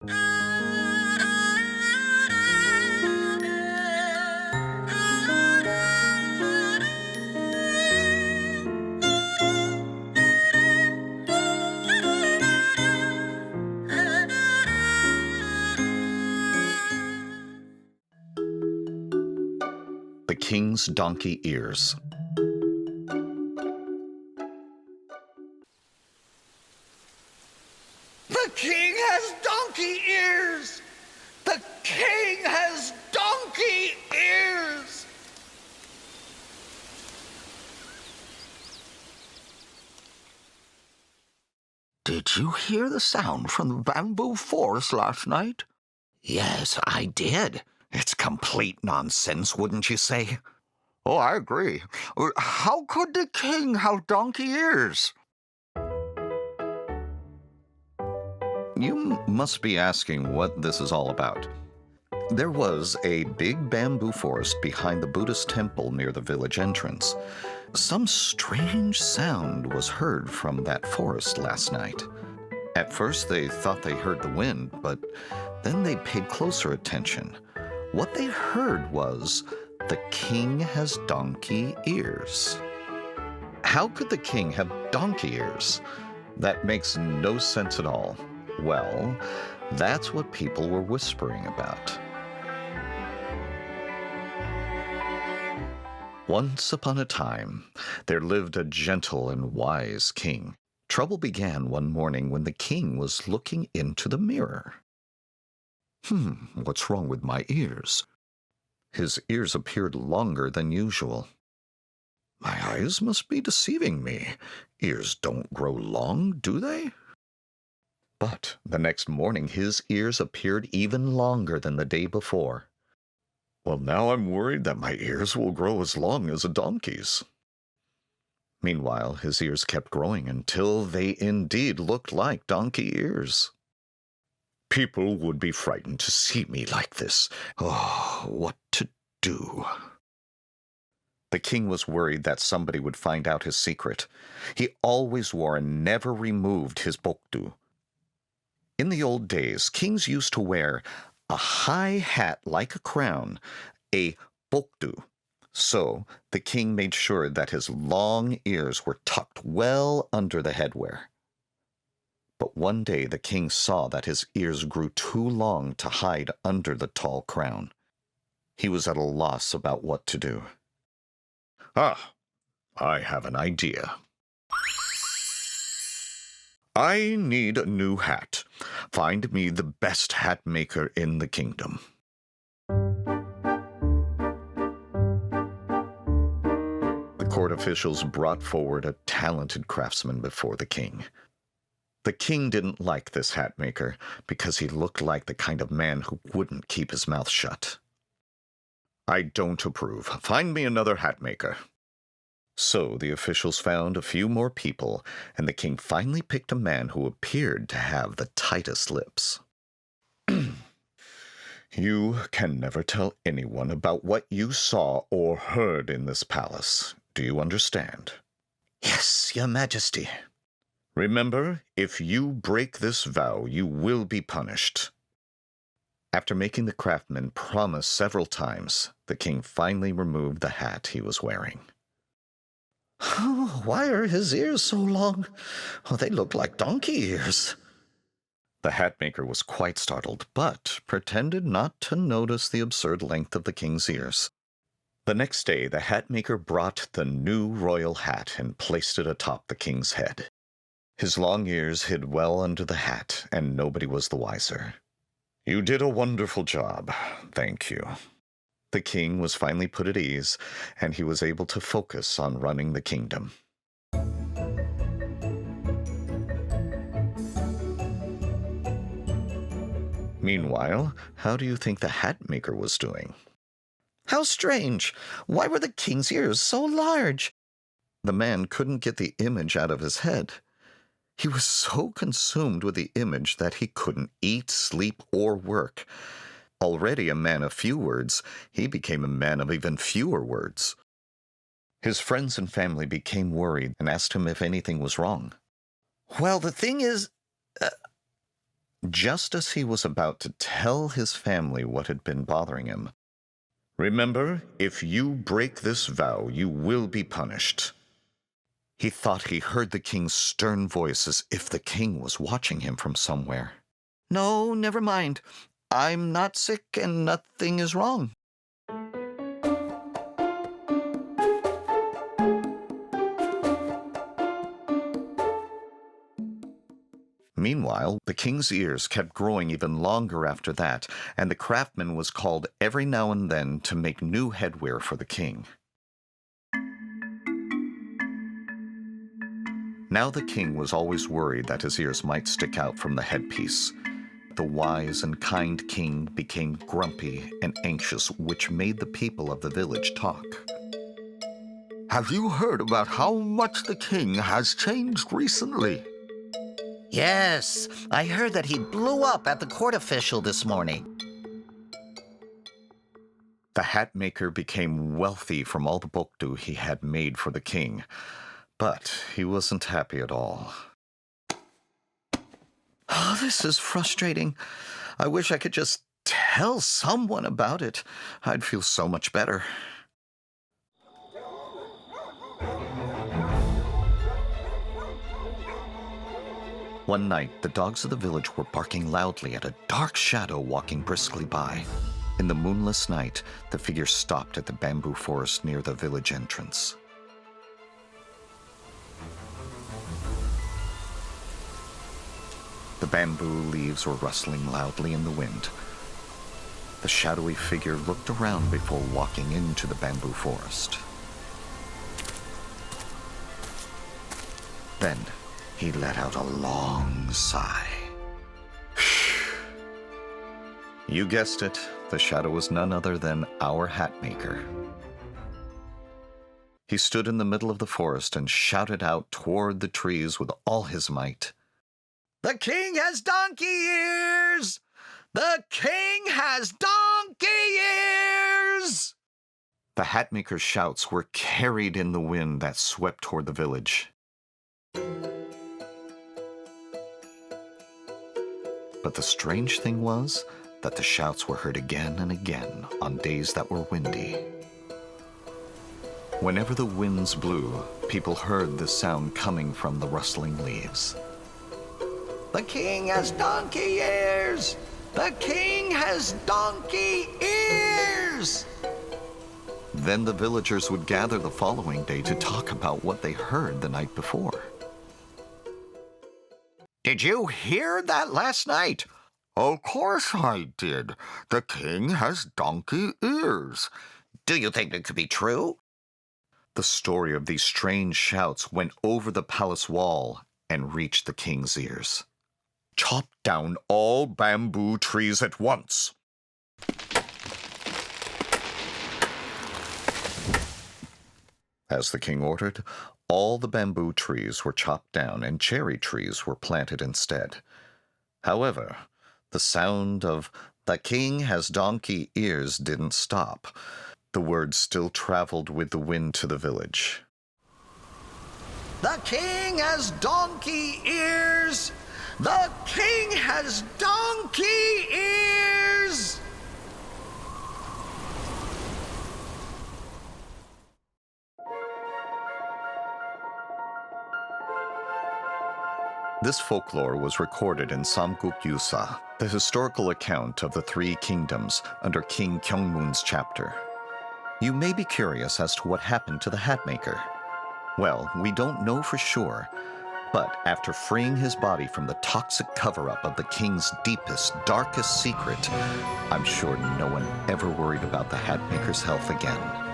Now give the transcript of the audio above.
The King's Donkey Ears. The king has donkey ears! The king has donkey ears! Did you hear the sound from the bamboo forest last night? Yes, I did. It's complete nonsense, wouldn't you say? Oh, I agree. How could the king have donkey ears? You must be asking what this is all about. There was a big bamboo forest behind the Buddhist temple near the village entrance. Some strange sound was heard from that forest last night. At first they thought they heard the wind, but then they paid closer attention. What they heard was, "The king has donkey ears." How could the king have donkey ears? That makes no sense at all. Well, that's what people were whispering about. Once upon a time, there lived a gentle and wise king. Trouble began one morning when the king was looking into the mirror. What's wrong with my ears? His ears appeared longer than usual. My eyes must be deceiving me. Ears don't grow long, do they? But the next morning his ears appeared even longer than the day before. Well, now I'm worried that my ears will grow as long as a donkey's. Meanwhile, his ears kept growing until they indeed looked like donkey ears. People would be frightened to see me like this. Oh, what to do? The king was worried that somebody would find out his secret. He always wore and never removed his bokdu. In the old days, kings used to wear a high hat like a crown, a bokdu. So the king made sure that his long ears were tucked well under the headwear. But one day the king saw that his ears grew too long to hide under the tall crown. He was at a loss about what to do. I have an idea. I need a new hat. Find me the best hat maker in the kingdom. The court officials brought forward a talented craftsman before the king. The king didn't like this hat maker because he looked like the kind of man who wouldn't keep his mouth shut. I don't approve. Find me another hat maker. So the officials found a few more people, and the king finally picked a man who appeared to have the tightest lips. You can never tell anyone about what you saw or heard in this palace. Do you understand? Yes, Your Majesty. Remember, if you break this vow, you will be punished. After making the craftsman promise several times, the king finally removed the hat he was wearing. Oh, why are his ears so long? Oh, they look like donkey ears. The hat maker was quite startled, but pretended not to notice the absurd length of the king's ears. The next day, the hat maker brought the new royal hat and placed it atop the king's head. His long ears hid well under the hat, and nobody was the wiser. You did a wonderful job. Thank you. The king was finally put at ease, and he was able to focus on running the kingdom. Meanwhile, how do you think the hat maker was doing? How strange! Why were the king's ears so large? The man couldn't get the image out of his head. He was so consumed with the image that he couldn't eat, sleep, or work. Already a man of few words, he became a man of even fewer words. His friends and family became worried and asked him if anything was wrong. Well, the thing is... Just as he was about to tell his family what had been bothering him, "Remember, if you break this vow, you will be punished," he thought he heard the king's stern voice as if the king was watching him from somewhere. No, never mind. I'm not sick and nothing is wrong. Meanwhile, the king's ears kept growing even longer after that, and the craftsman was called every now and then to make new headwear for the king. Now the king was always worried that his ears might stick out from the headpiece. The wise and kind king became grumpy and anxious, which made the people of the village talk. Have you heard about how much the king has changed recently? Yes, I heard that he blew up at the court official this morning. The hat maker became wealthy from all the bokdu he had made for the king, but he wasn't happy at all. Oh, this is frustrating. I wish I could just tell someone about it. I'd feel so much better. One night, the dogs of the village were barking loudly at a dark shadow walking briskly by. In the moonless night, the figure stopped at the bamboo forest near the village entrance. The bamboo leaves were rustling loudly in the wind. The shadowy figure looked around before walking into the bamboo forest. Then, he let out a long sigh. You guessed it, the shadow was none other than our hat maker. He stood in the middle of the forest and shouted out toward the trees with all his might. The king has donkey ears! The king has donkey ears! The hat maker's shouts were carried in the wind that swept toward the village. But the strange thing was that the shouts were heard again and again on days that were windy. Whenever the winds blew, people heard the sound coming from the rustling leaves. The king has donkey ears! The king has donkey ears! Then the villagers would gather the following day to talk about what they heard the night before. Did you hear that last night? Of course I did. The king has donkey ears. Do you think it could be true? The story of these strange shouts went over the palace wall and reached the king's ears. Chop down all bamboo trees at once. As the king ordered, all the bamboo trees were chopped down and cherry trees were planted instead. However, the sound of "the king has donkey ears" didn't stop. The words still traveled with the wind to the village. The king has donkey ears! The king has donkey ears! This folklore was recorded in Samguk Yusa, the historical account of the three kingdoms under King Gyeongmun's chapter. You may be curious as to what happened to the hat maker. Well, we don't know for sure, but after freeing his body from the toxic cover-up of the king's deepest, darkest secret, I'm sure no one ever worried about the hat maker's health again.